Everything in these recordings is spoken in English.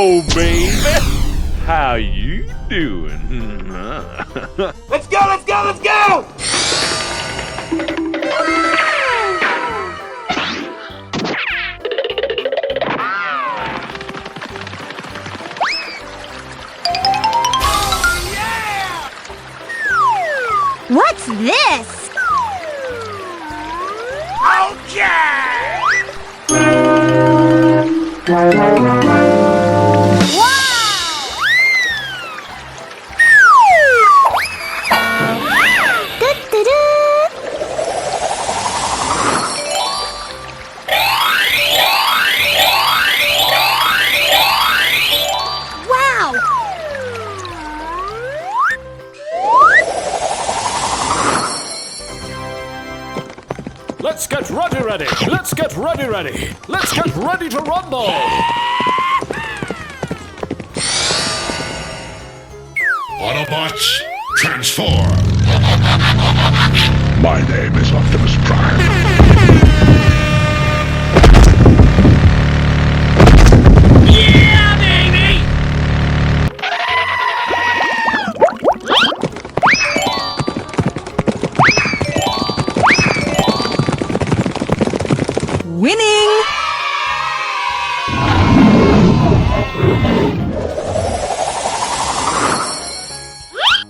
go, baby. How you doing? Let's go, let's go, let's go! What's this? Okay! Let's get ready. Let's get ready. Let's get ready to rumble. Autobots, transform. My name is Optimus Prime. Yeah, baby! Winning!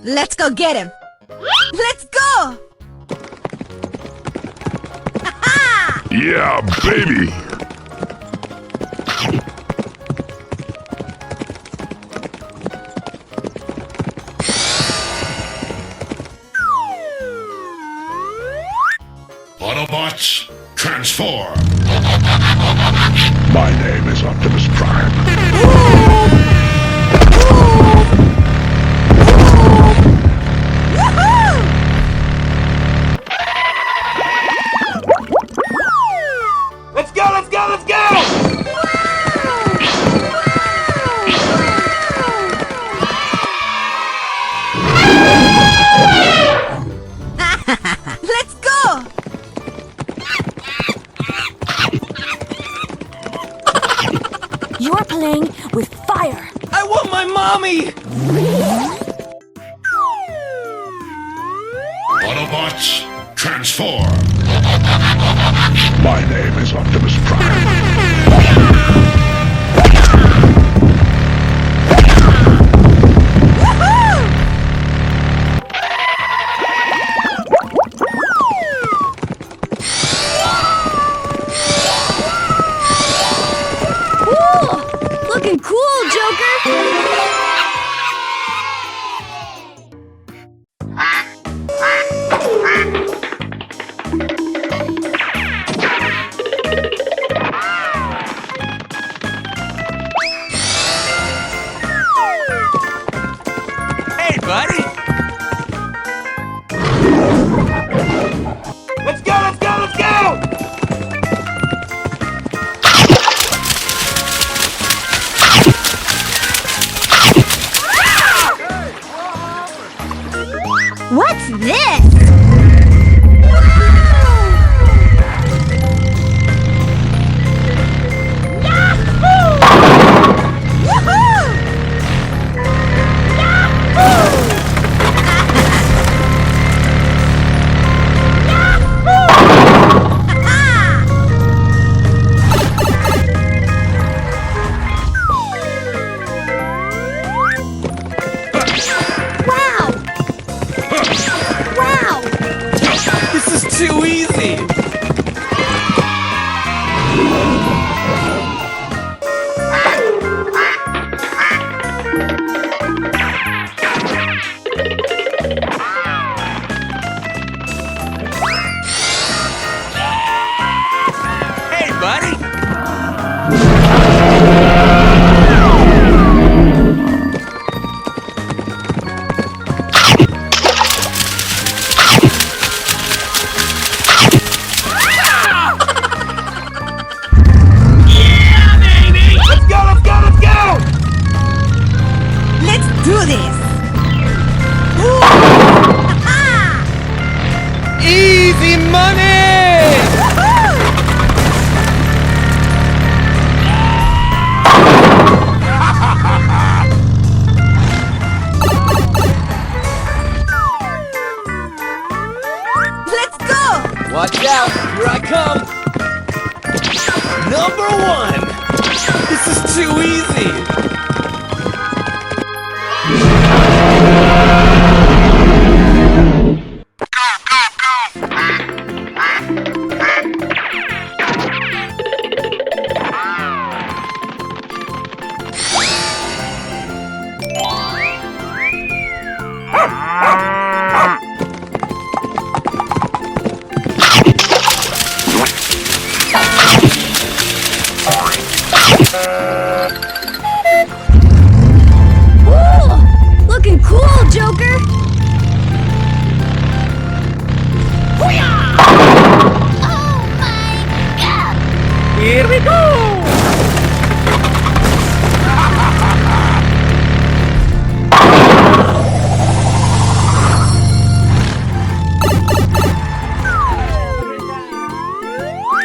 Let's go get him! Let's go! Yeah, baby! Autobots, transform! My name is Optimus Prime. Let's go, let's go, let's go! Let's go! You're playing with fire. I want my mommy! Autobots, transform! My name is Optimus Prime. Looking cool, Joker! Hey, buddy! Let's go, let's go, let's go! What's this? Wow! number one! This is too easy! Ooh, looking cool, Joker. Here we go!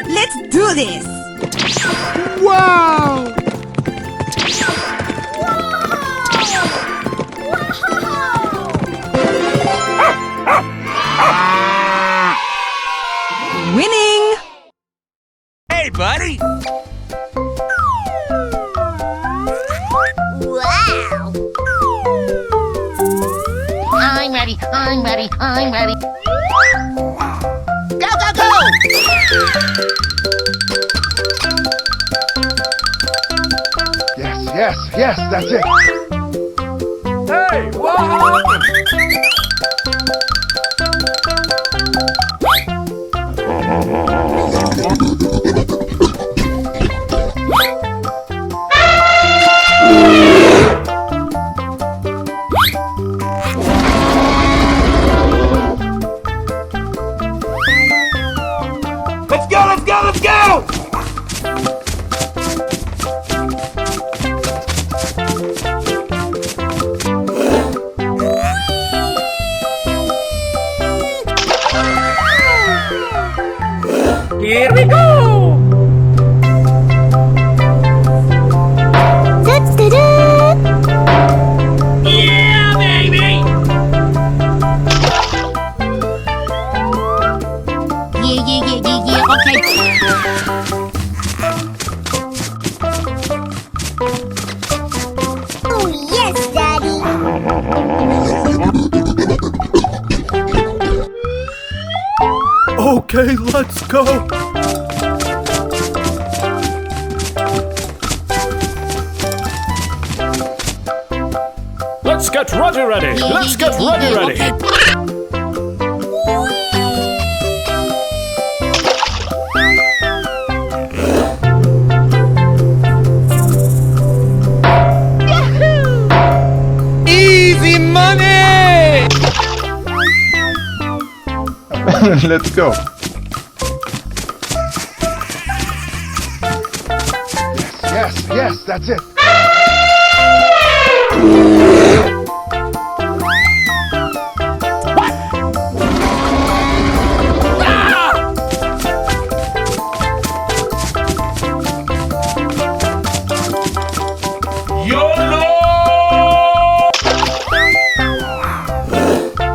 Let's do this! Wow! Winning! Hey, buddy! Wow! I'm ready, I'm ready, I'm ready. Go, go, go! Yes, that's it. Hey, what happened? Let's go, let's go, let's go! Here we go! Yeah, baby! Yeah, okay. Oh, yes, Daddy! Okay, let's go. Let's get ready. Let's get ready. Okay. Easy money! Let's go. Yes, that's it. YOLO!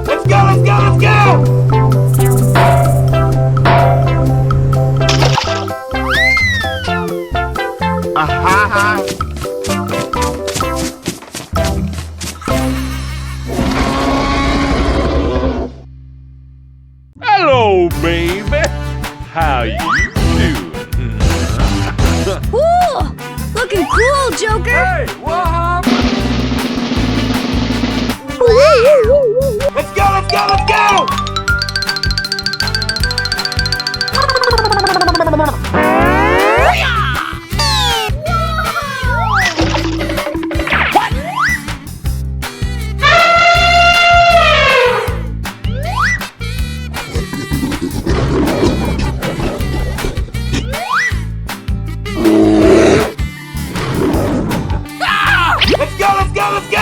Let's go, let's go, let's go! Hello, baby. How you doing? Ooh, looking cool, Joker. Hey, what happened? Let's go, let's go, let's go! Let's go, let's go, let's go!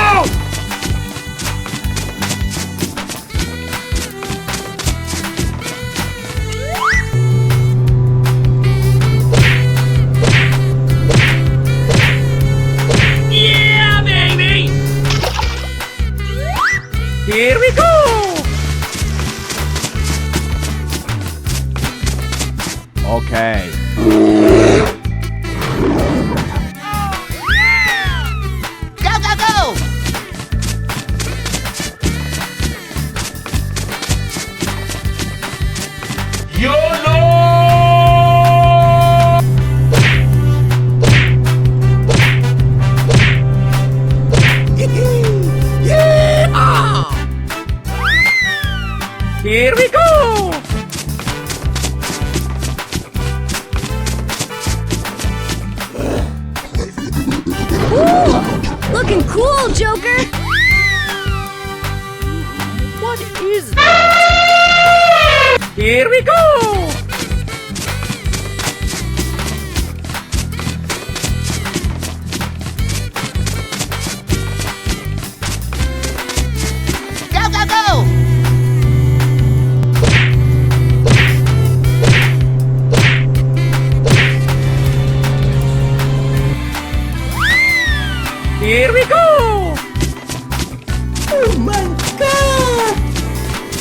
cool, Joker! What is that? Here we go! Go, go, go! Here we go! Oh my god!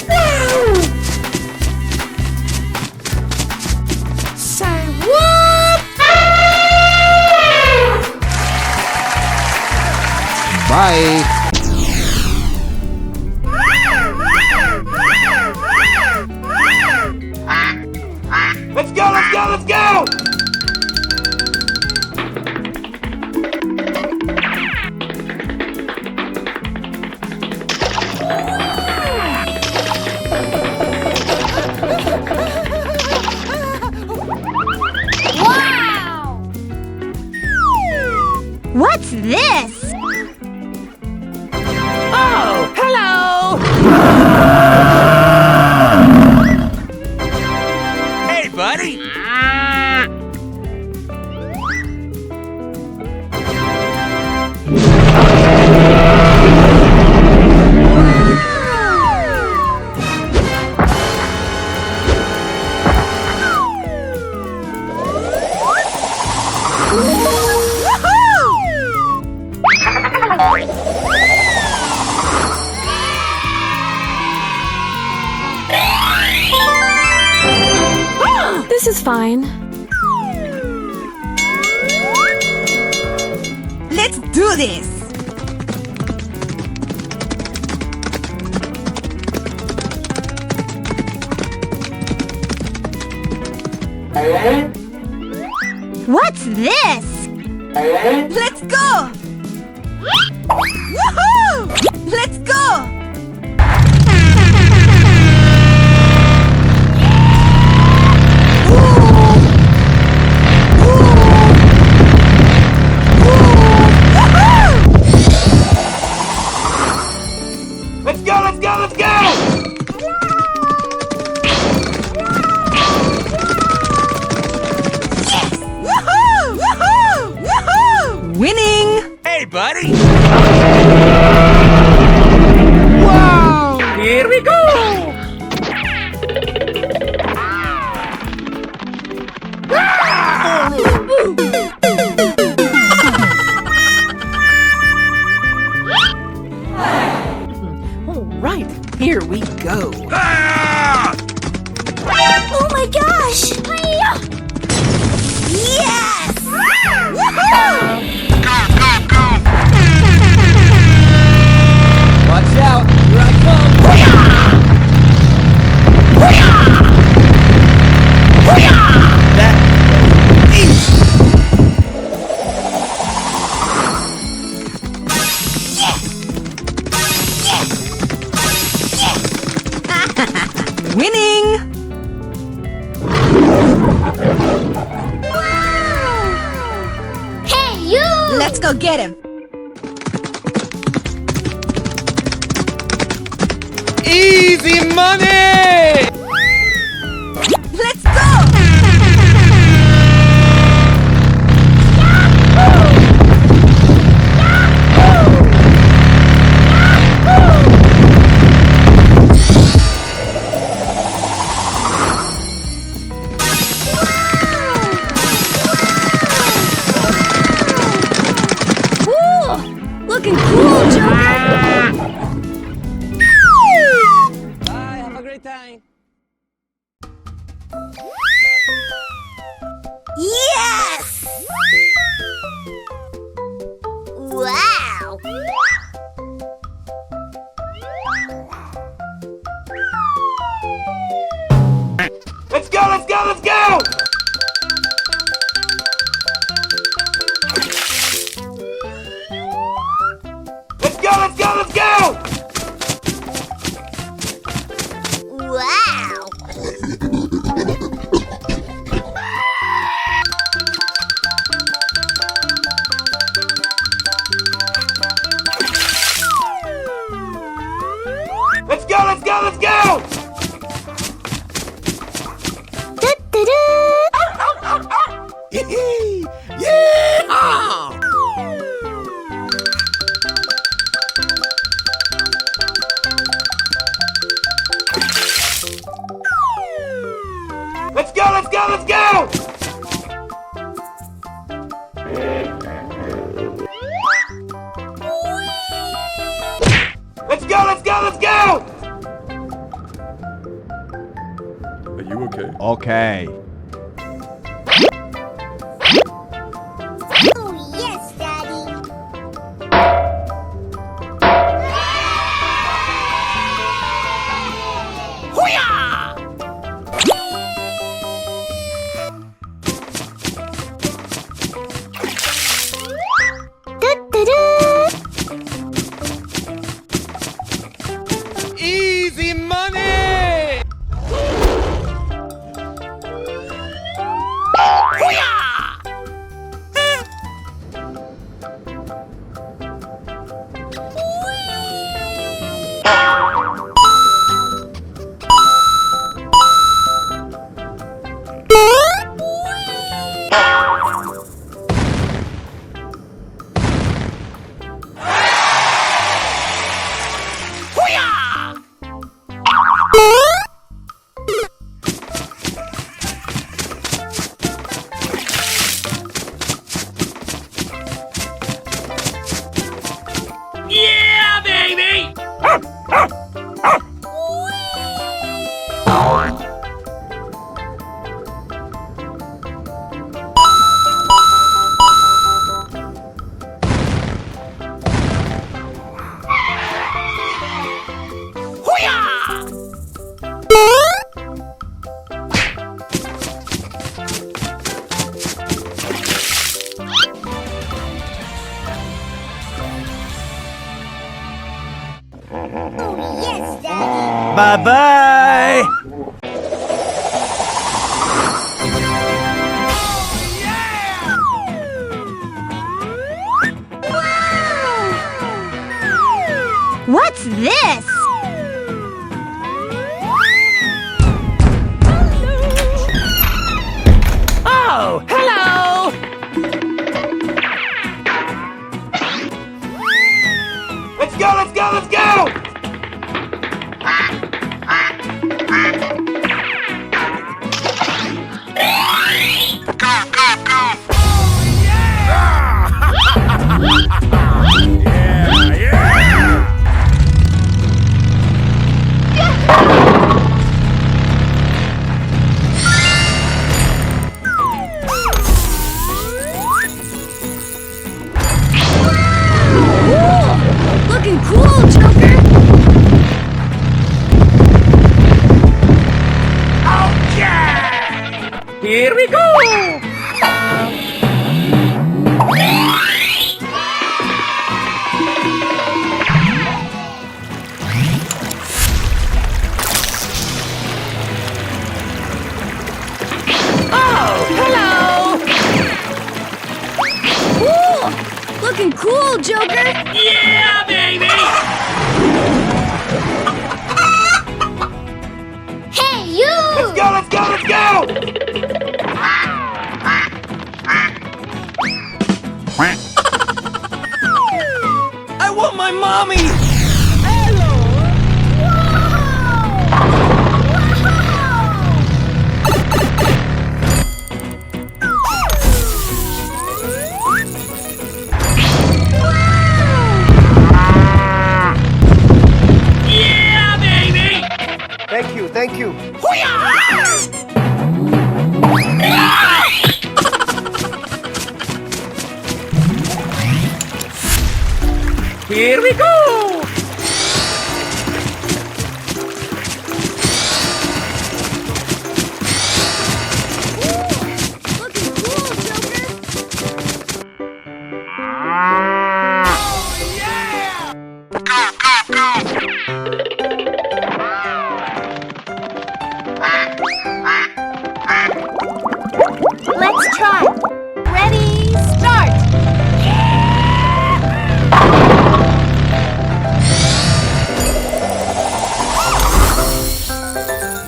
Wow! Say what? Bye. Let's go, let's go, let's go! Wow! What's this? Oh, hello! Hey, buddy! This is fine. Let's do this! What's this? Let's go! Woohoo! Let's go! Let's go, let's go, let's go! Woohoo! Woohoo! Woohoo! Winning! Hey, buddy! Wow! Here we go! All right, here we go. Oh my gosh! Yes! Woohoo! Watch out, here I come. Winning! Hey, you! Let's go get him! Easy money! Let's go! Looking cool, Joker! Bye, have a great time. Yes! Wow! Let's go, let's go, let's go! Let's go, let's go, let's go! Wow! Let's go, let's go, let's go! Are you okay? Okay. Oh, yes, Daddy. Easy money! Yeah, baby! Oh, yes, Daddy. Bye-bye! What's this? Oh, hello! Let's go, let's go, let's go! Looking cool, Joker! Here we go! Oh, hello! Looking cool, Joker! Yeah, baby! Hey, you! Let's go, let's go, let's go! I want my mommy! Yeah, baby! Thank you, thank you. Here we go! Looking cool, Joker! Let's try. Ready, start!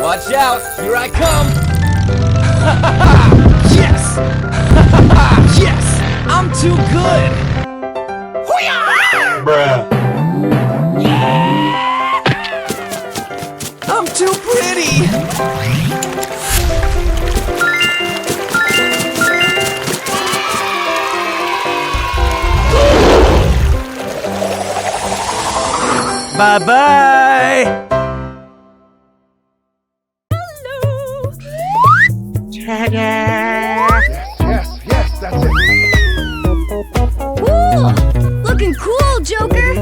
Watch out! Here I come! Yes! Yes! I'm too good! Bruh. I'm too pretty! Bye-bye. Yes, that's it. Ooh, looking cool, Joker.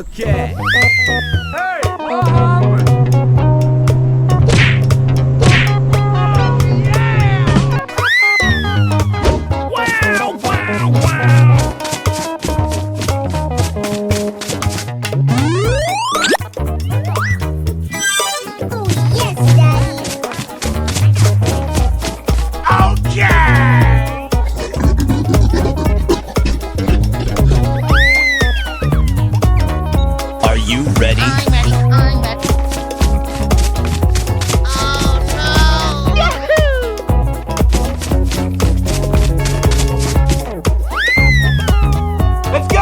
Okay. Hey, what happened? Oh, yes, Daddy. Are you ready? I'm ready. Oh, no. Let's go!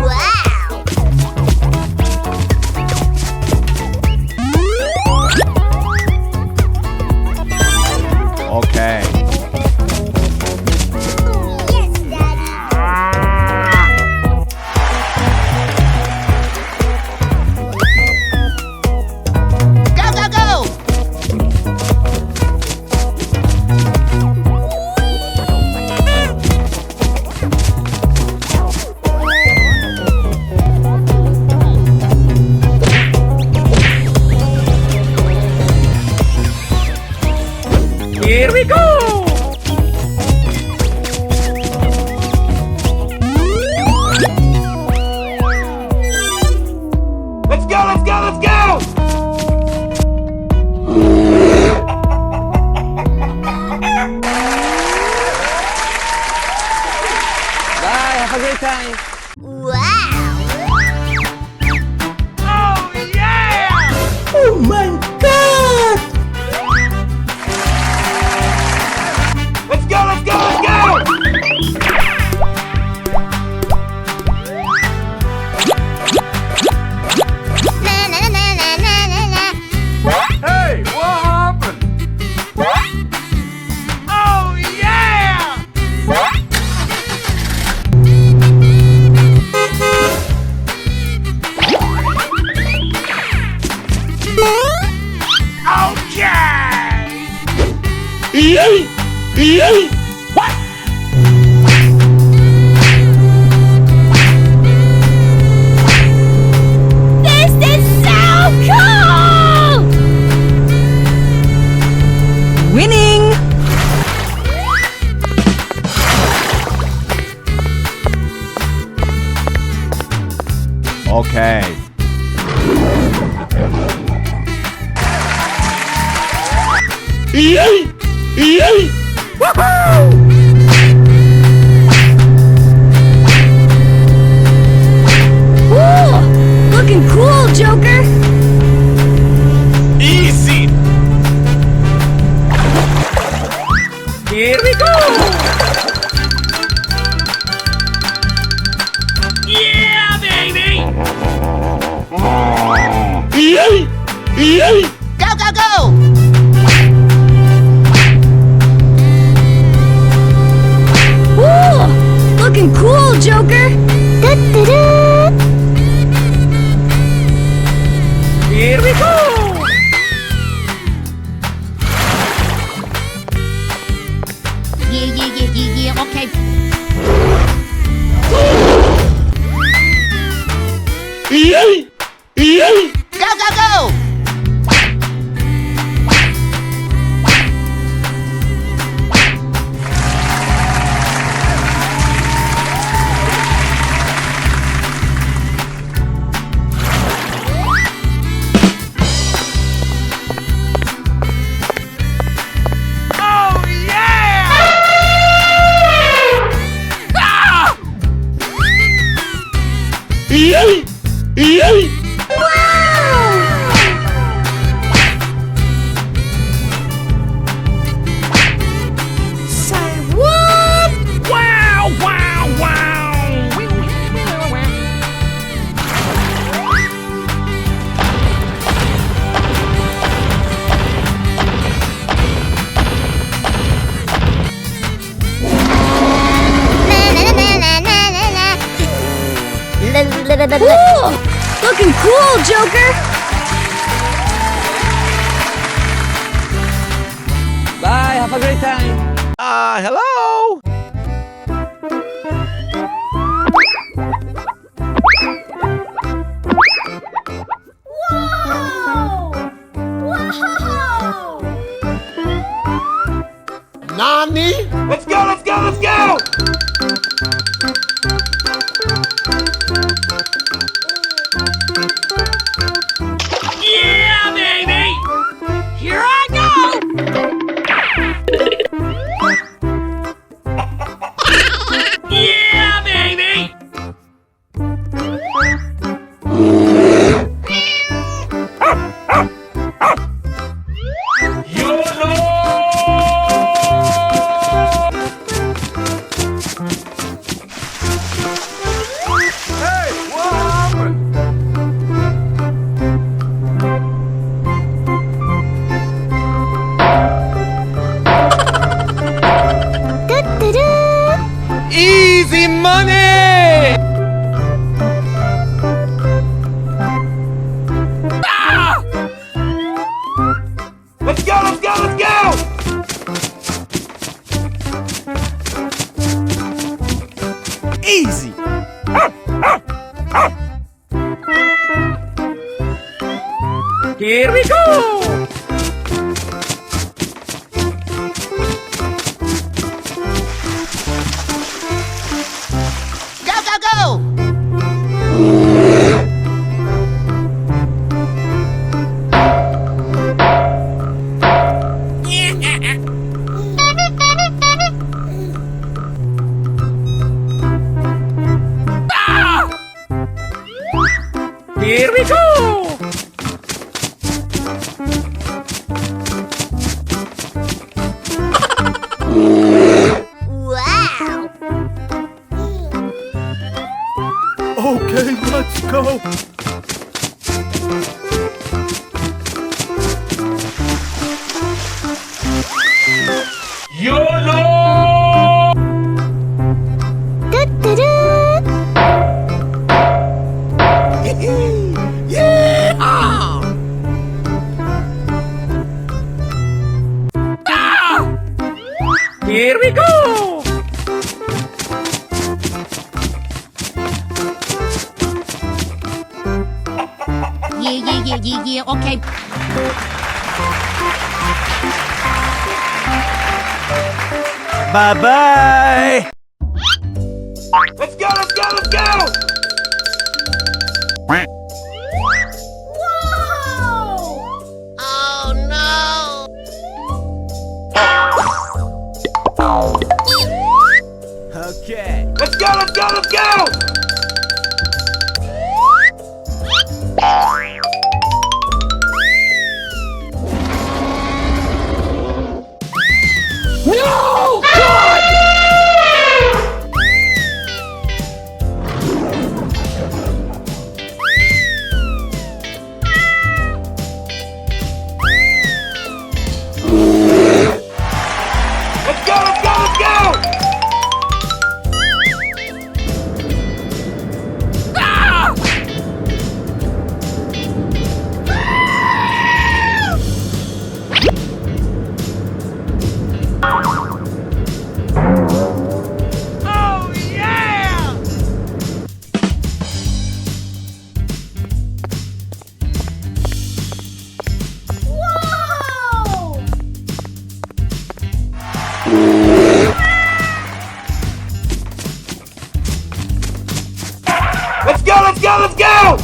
Wow. Okay. Oh, yes, Daddy. Here we go! Let's go! Bye, have a great time. Wow. Oh my god! Let's go! Na na na na na na na. Hey, what happened? This is so cool! Winning! Okay. Ooh, looking cool, Joker. Easy! Here we go! Yeah, baby! Go! Ooh, looking cool, Joker. Da-da-da. Here we go! Yeah, okay. Go! Ooh, looking cool, Joker! Bye, have a great time. Hello? Nani? Let's go, let's go, let's go! Yeah, baby! Here I go! Yeah, baby! Hey, what happened? Easy money! Let's go, let's go, let's go! Easy! Here we go! Go, go, go! Here we go! Wow! Okay, let's go. Here we go! Yeah, okay. Bye-bye. Let's go, let's go, let's go! Oh no! Okay. Let's go, let's go, let's go! No! God! Let's go, let's go, let's go! Ah! Oh, yeah! Whoa! Let's go, let's go, let's go!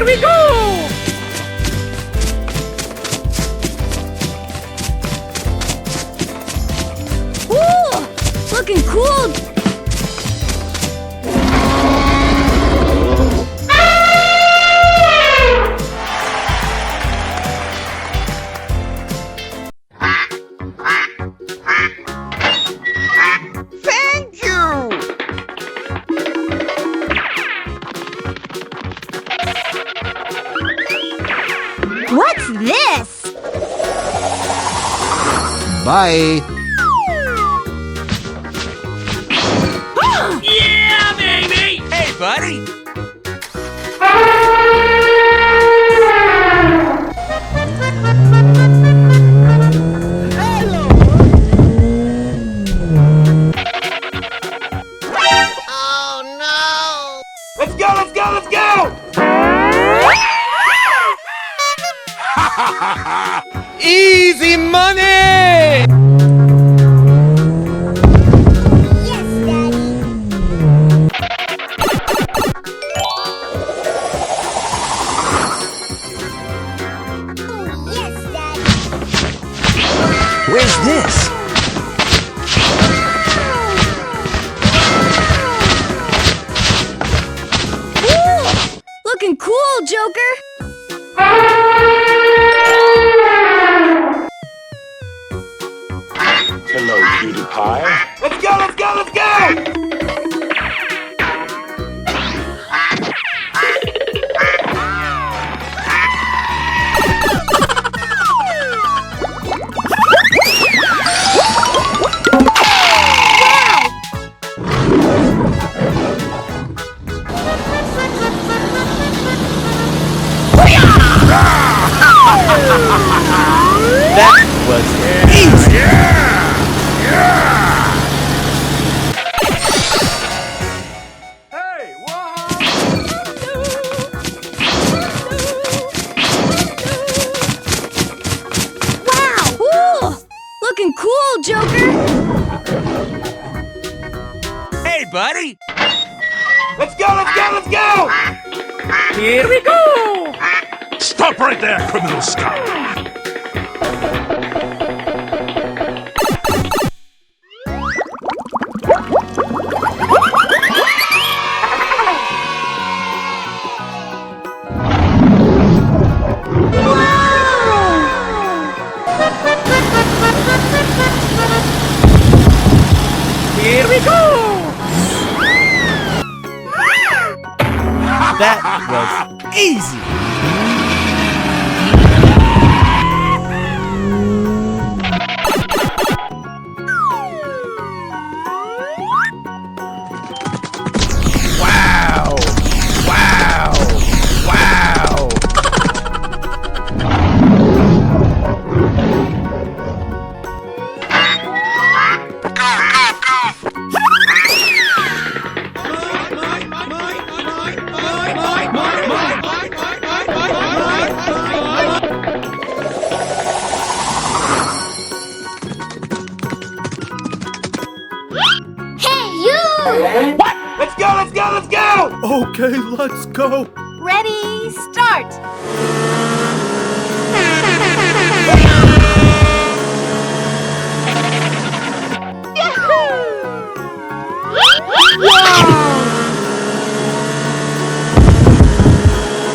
we go! Ooh, looking cool. Thank you! What's this? Bye. Yeah, baby! Hey, buddy. Let's go, let's go, let's go! Easy money. Yes, Daddy. Oh, yes, Daddy. Where's this? Ooh, looking cool, Joker. Hello, cutie pie. Let's go, let's go, let's go! That was easy. Hey, what? Wow. Ooh, looking cool, Joker. Hey, buddy. Let's go, let's go, let's go! Here we go! Stop right there, criminal scum. Here we go! That was easy. Wow! Wow! Wow! Hey, you! Let's go, let's go, let's go! Okay, let's go. Ready, start!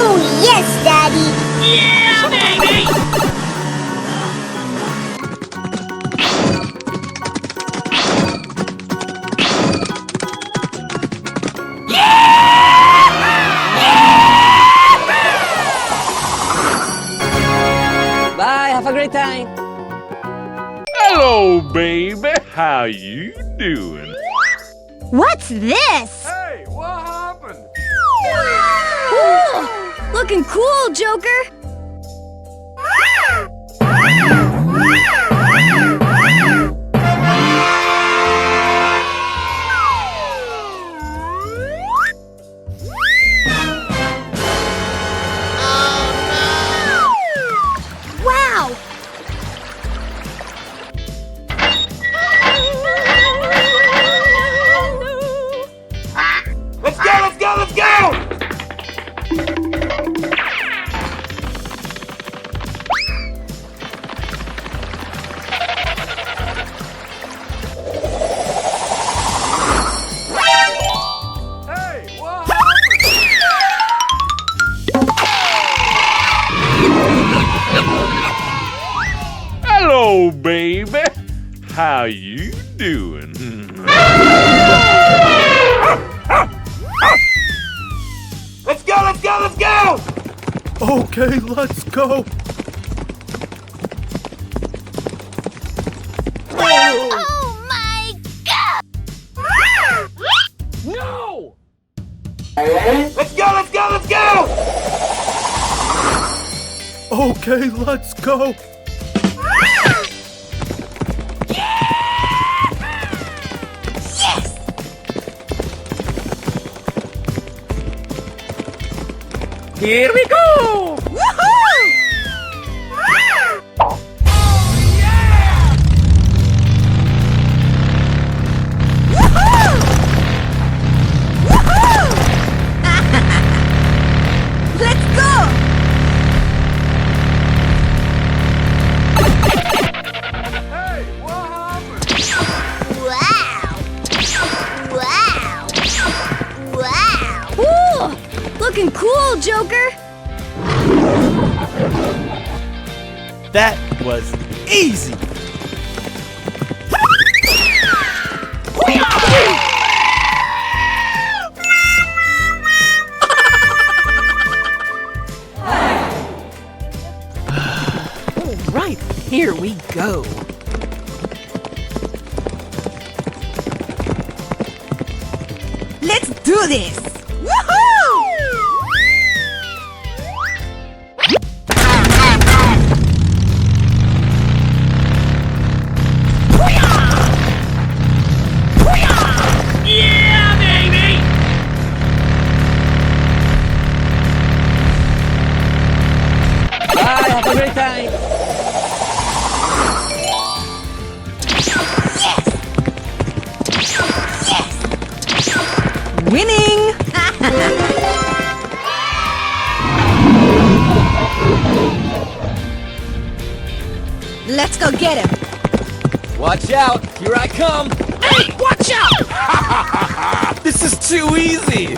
Oh, yes, Daddy. Yeah, baby! Bye, have a great time. Hello, baby. How you doing? What's this? Hey, what happened? Ooh, looking cool, Joker. Wow! Let's go, let's go, let's go! How you doing? Let's go, let's go, let's go! Okay, let's go. Oh my god! No! Let's go, let's go, let's go! Okay, let's go. Here we go! Woohoo! Let's go! Wow! Wow! Wow! Ooh! Looking cool, Joker! That was easy. Right, here we go. Let's do this! Woohoo! Yeah, baby! Bye, have a great time. Winning! Let's go get him! Watch out, here I come. Hey, watch out! This is too easy.